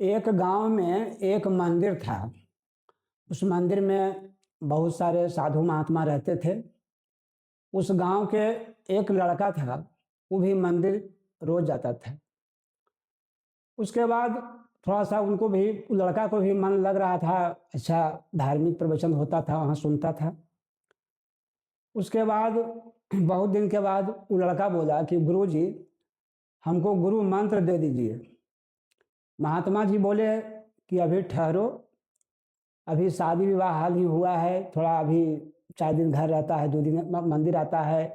एक गांव में एक मंदिर था। उस मंदिर में बहुत सारे साधु महात्मा रहते थे। उस गांव के एक लड़का था, वो भी मंदिर रोज जाता था। उसके बाद थोड़ा-सा उनको भी लड़का को भी मन लग रहा था, अच्छा धार्मिक प्रवचन होता था, वहाँ सुनता था। उसके बाद बहुत दिन के बाद वो लड़का बोला कि गुरुजी, हमको गुरु मंत्र दे दीजिए। महात्मा जी बोले कि अभी ठहरो, अभी शादी विवाह हाल ही हुआ है, थोड़ा अभी 4 दिन घर रहता है, 2 दिन मंदिर आता है,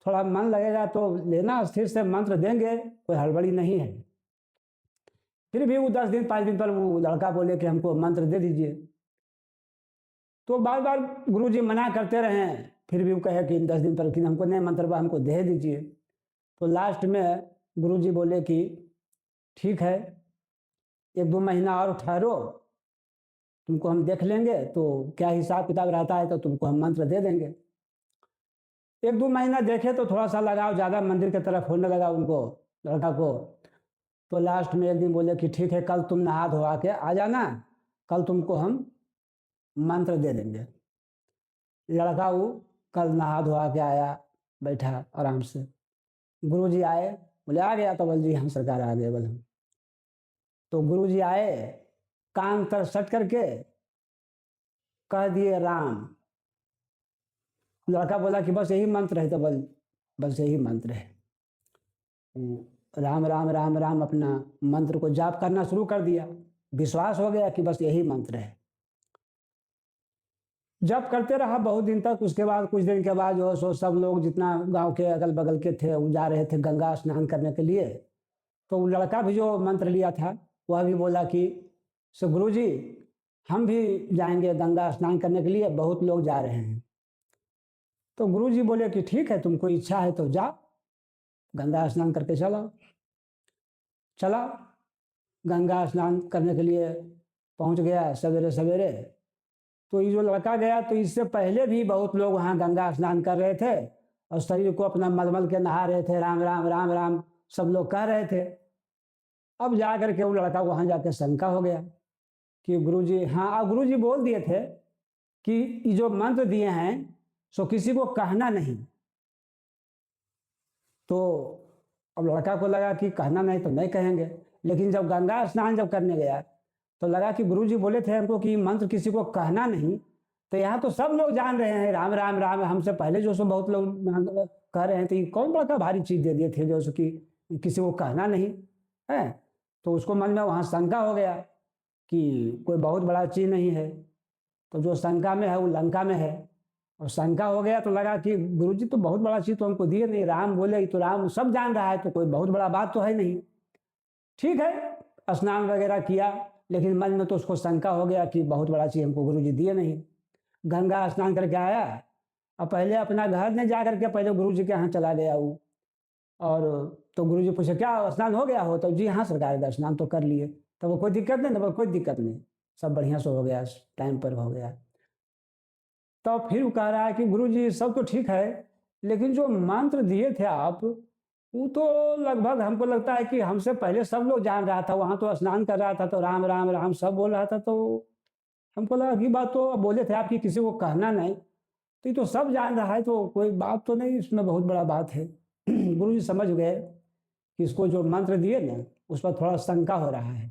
थोड़ा मन लगेगा तो लेना, स्थिर से मंत्र देंगे, कोई हड़बड़ी नहीं है। फिर भी वो 10 दिन 5 दिन पर वो लड़का बोले कि हमको मंत्र दे दीजिए। तो बार-बार गुरुजी मना करते रहे, फिर भी वो कहे कि 10 दिन पर कि हमको नहीं मंत्र बा, हमको दे दीजिए। तो लास्ट में गुरुजी बोले कि ठीक है, 1-2 महीना और ठहरो, तुमको हम देख लेंगे, तो क्या हिसाब किताब रहता है तो तुमको हम मंत्र दे देंगे। 1-2 महीना देखे तो थोड़ा-सा लगाव ज़्यादा मंदिर की तरफ होने लगा उनको, लड़का को। तो लास्ट में एक दिन बोले कि ठीक है, कल तुम नहा धोआ के आ जाना, कल तुमको हम मंत्र दे देंगे। लड़का वो कल नहा धोआ के आया, बैठा आराम से। गुरुजी आए, बोले आ गया? तो बोले जी हाँ सरकार आ गए बोले हम। तो गुरुजी आए, कान तर सट करके कह दिए राम। लड़का बोला कि बस यही मंत्र है? तो बोल बस यही मंत्र है। राम राम राम राम अपना मंत्र को जाप करना शुरू कर दिया। विश्वास हो गया कि बस यही मंत्र है। जप करते रहा बहुत दिन तक। उसके बाद कुछ दिन के बाद जो है सो सब लोग जितना गांव के अगल बगल के थे वो जा रहे थे गंगा स्नान करने के लिए। तो वो लड़का भी जो मंत्र लिया था वह भी बोला कि सो गुरु जी, हम भी जाएंगे गंगा स्नान करने के लिए, बहुत लोग जा रहे हैं। तो गुरु जी बोले कि ठीक है, तुमको इच्छा है तो जाओ, गंगा स्नान करके चलो। चला, गंगा स्नान करने के लिए पहुंच गया सवेरे सवेरे। तो ये जो लड़का गया तो इससे पहले भी बहुत लोग वहाँ गंगा स्नान कर रहे थे और शरीर को अपना मलमल के नहा रहे थे, राम राम राम राम सब लोग कह रहे थे। अब जा करके वो लड़का वहाँ जाके शंका हो गया कि गुरुजी, हाँ अब गुरुजी बोल दिए थे कि ये जो मंत्र दिए हैं सो किसी को कहना नहीं। तो अब लड़का को लगा कि कहना नहीं तो नहीं कहेंगे, लेकिन जब गंगा स्नान जब करने गया तो लगा कि गुरुजी बोले थे हमको कि मंत्र किसी को कहना नहीं, तो यहाँ तो सब लोग जान रहे हैं राम राम राम, हमसे पहले जो सो बहुत लोग कह रहे हैं, तो ये कौन बड़ा का भारी चीज दे दिए थे जो सो कि किसी को कहना नहीं है। तो उसको मन में वहाँ शंका हो गया कि कोई बहुत बड़ा चीज नहीं है। तो जो शंका में है वो लंका में है। और शंका हो गया तो लगा कि गुरुजी तो बहुत बड़ा चीज तो हमको दिए नहीं, राम बोले तो राम सब जान रहा है, तो कोई बहुत बड़ा बात तो है नहीं। ठीक है, स्नान वगैरह किया, लेकिन मन में तो उसको शंका हो गया कि बहुत बड़ा चीज हमको गुरुजी दिए नहीं। गंगा स्नान करके आया और पहले अपना घर में जा करके पहले गुरुजी के यहाँ चला गया वो। और तो गुरुजी पूछे क्या स्नान हो गया हो? तो जी हाँ सरकार, स्नान तो कर लिए। तो वो कोई दिक्कत नहीं? तो कोई दिक्कत नहीं, सब बढ़िया से हो गया, टाइम पर हो गया। तो फिर वो कह रहा है कि गुरुजी सब तो ठीक है, लेकिन जो मंत्र दिए थे आप, वो तो लगभग हमको लगता है कि हमसे पहले सब लोग जान रहा था, वहां तो स्नान कर रहा था तो राम राम राम सब बोल रहा था। तो हमको लगा कि बात तो बोले थे आपकी किसी को कहना नहीं, तो ये तो सब जान रहा है, तो कोई बात तो नहीं, इसमें बहुत बड़ा बात है। गुरुजी समझ गए कि इसको जो मंत्र दिए ना उस पर थोड़ा शंका हो रहा है।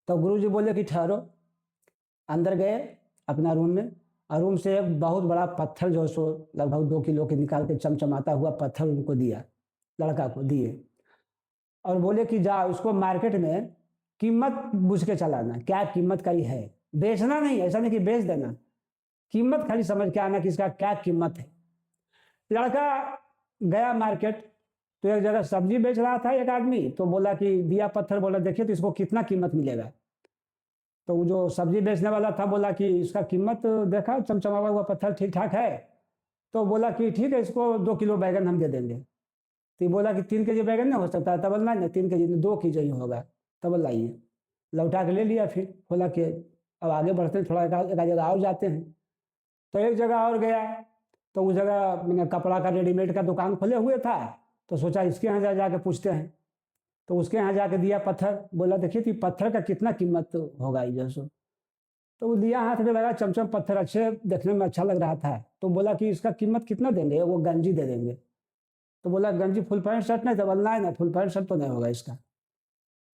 तो गुरुजी बोले कि ठहरो। अंदर गए अपना रूम में, और रूम से एक बहुत बड़ा पत्थर जो सो लगभग 2 किलो के निकाल के चमचमाता हुआ पत्थर उनको दिया, लड़का को दिए। और बोले कि जा उसको मार्केट में कीमत पूछ के चलाना, क्या कीमत का ही है, बेचना नहीं, ऐसा नहीं कि बेच देना, कीमत खाली समझ के आना कि इसका क्या कीमत है। लड़का गया मार्केट, तो एक जगह सब्जी बेच रहा था एक आदमी, तो बोला कि दिया पत्थर, बोला देखिए तो इसको कितना कीमत मिलेगा। तो वो जो सब्जी बेचने वाला था बोला कि इसका कीमत देखा, चमचमावा हुआ पत्थर ठीक ठाक है। तो बोला कि ठीक है, इसको 2 किलो बैगन हम दे देंगे। तो ये बोला कि 3 केजी बैगन नहीं हो सकता है? तब बोला नहीं, 3 केजी नहीं, 2 केजी ही होगा। तब लाइए, लौटा के ले लिया। फिर बोला कि अब आगे बढ़ते हैं, थोड़ा एक जगह और जाते हैं। तो एक जगह और गया, तो उस जगह मैंने कपड़ा का रेडीमेड का दुकान खोले हुए था, तो सोचा इसके यहाँ जाके पूछते हैं। तो उसके यहाँ जाके दिया पत्थर, बोला देखिए तो पत्थर का कितना कीमत होगा ये जो सो। तो वो दिया, हाथ में लगा, चमचम पत्थर, अच्छे देखने में अच्छा लग रहा था। तो बोला कि इसका कीमत कितना देंगे? वो गंजी दे देंगे। तो बोला गंजी फुल पैंट शर्ट नहीं, तो बोला ना फुल पैंट शर्ट तो नहीं होगा इसका।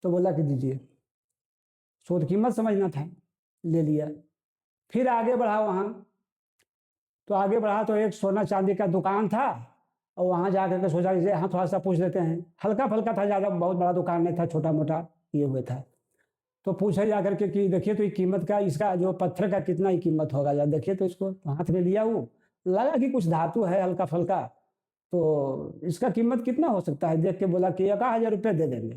तो बोला कि दीजिए। सो तो कीमत समझना था, ले लिया। फिर आगे बढ़ा वहाँ, तो आगे बढ़ा तो एक सोना चांदी का दुकान था, और वहाँ जा करके सोचा कि हाँ थोड़ा सा पूछ लेते हैं। हल्का फल्का था, ज़्यादा बहुत बड़ा दुकान नहीं था, छोटा मोटा ये हुए था। तो पूछे जा करके कि देखिए तो ये कीमत का, इसका जो पत्थर का कितना ही कीमत होगा, या देखिए तो इसको। तो हाथ में लिया, वो लगा कि कुछ धातु है हल्का फल्का, तो इसका कीमत कितना हो सकता है? देख के बोला कि 1000 रुपये दे देंगे।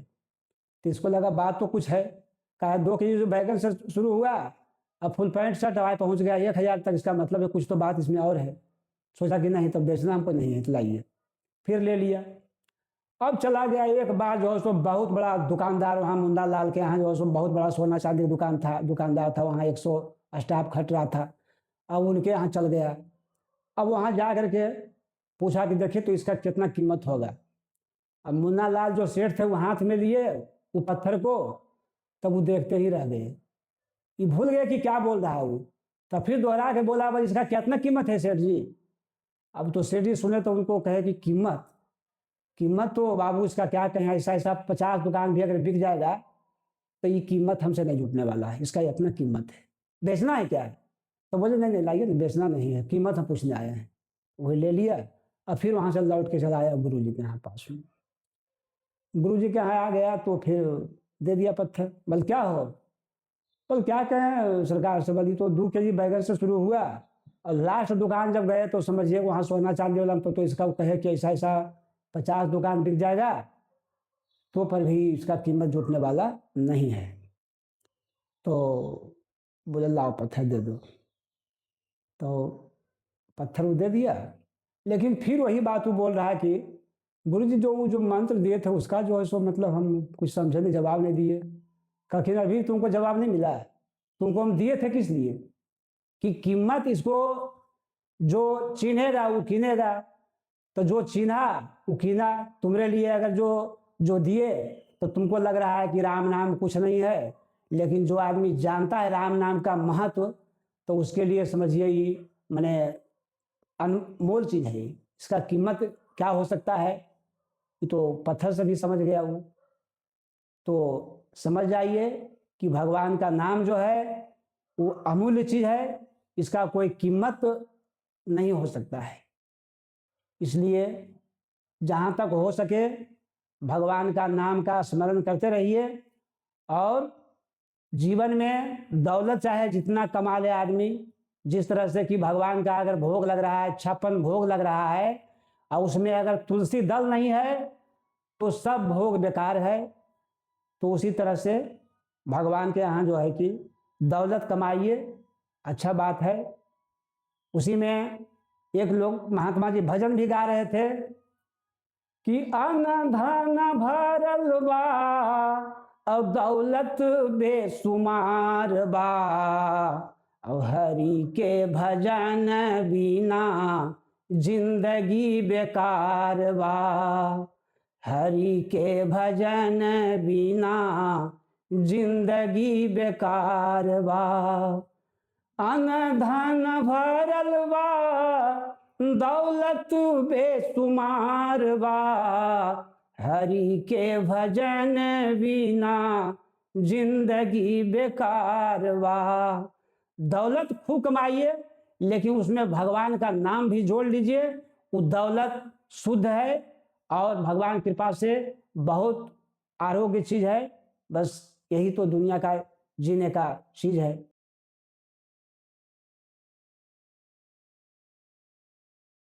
तो इसको लगा बात तो कुछ है। कहा 2 केजी जो बैगन से शुरू हुआ, अब फुल पैंट शर्ट आए पहुंच गया 1000 तक, इसका मतलब है कुछ तो बात इसमें और है। सोचा कि नहीं, तब बेचना हमको नहीं है, तो लाइए। फिर ले लिया। अब चला गया, एक बार जो है सो बहुत बड़ा दुकानदार, वहाँ मुन्ना लाल के यहाँ जो है सो बहुत बड़ा सोना चांदी की दुकान था, दुकानदार था वहाँ, 100 स्टाफ खट रहा था। अब उनके यहाँ चल गया। अब वहाँ जा करके पूछा कि देखिए तो इसका कितना कीमत होगा। अब मुन्ना लाल जो सेठ थे वो हाथ में लिए वो पत्थर को, तब वो देखते ही रह गए। ये भूल गए कि क्या बोल रहा है वो। तब फिर दोहरा के बोला, भाई इसका कितना कीमत है सेठ जी? अब तो सेठ जी सुने तो उनको कहे कि कीमत कीमत तो बाबू इसका क्या कहें, ऐसा ऐसा 50 दुकान भी अगर बिक जाएगा तो ये कीमत हमसे नहीं जुटने वाला है, इसका इतना कीमत है। बेचना है क्या? तो बोले नहीं नहीं लाइए, बेचना नहीं है, कीमत हम पूछने आए हैं। वही ले लिया। अब फिर वहाँ से लौट के चला आया गुरु जी के यहाँ पास में। गुरु जी के यहाँ आ गया तो फिर दे दिया पत्थर। बोल क्या हो? बोल क्या कहें सरकार से, बोली तो 2 केजी बैगन से शुरू हुआ, और लास्ट दुकान जब गए तो समझिए वहाँ सोना चांदी वाला तो इसका कहे कि ऐसा ऐसा 50 दुकान बिक जाएगा, तो पर भी इसका कीमत जुटने वाला नहीं है। तो बोले लाओ पत्थर दे दो। तो पत्थर वो दे दिया। लेकिन फिर वही बात वो बोल रहा है कि गुरुजी जो मंत्र दिए थे उसका जो है सो मतलब हम कुछ समझे नहीं, जवाब नहीं दिए। कहीं अभी तुमको जवाब नहीं मिला है, तुमको हम दिए थे किस लिए? कि कीमत इसको जो चिन्हेगा वो कीनेगा। तो जो चिन्हा वो कीना तुम्हारे लिए। अगर जो जो दिए तो तुमको लग रहा है कि राम नाम कुछ नहीं है, लेकिन जो आदमी जानता है राम नाम का महत्व, तो उसके लिए समझिए ये मैंने अनमोल चीज है। इसका कीमत क्या हो सकता है, ये तो पत्थर से भी समझ गया वो। तो समझ जाइए कि भगवान का नाम जो है वो अमूल्य चीज है, इसका कोई कीमत नहीं हो सकता है। इसलिए जहाँ तक हो सके भगवान का नाम का स्मरण करते रहिए। और जीवन में दौलत चाहे जितना कमा ले आदमी, जिस तरह से कि भगवान का अगर भोग लग रहा है, 56 भोग लग रहा है, और उसमें अगर तुलसी दल नहीं है तो सब भोग बेकार है। तो उसी तरह से भगवान के यहाँ जो है कि दौलत कमाइए, अच्छा बात है। उसी में एक लोग महात्मा जी भजन भी गा रहे थे कि अन्न धन भरल बा और दौलत बेसुमार बा, और हरि के भजन बिना जिंदगी बेकार बा, हरि के भजन बिना जिंदगी बेकार बा। अन्न धन भरल बा दौलत बेसुमार बा, हरि के भजन बिना जिंदगी बेकार बा। दौलत खूब कमाइए, लेकिन उसमें भगवान का नाम भी जोड़ लीजिए। वो दौलत शुद्ध है और भगवान कृपा से बहुत आरोग्य चीज है। बस यही तो दुनिया का जीने का चीज है।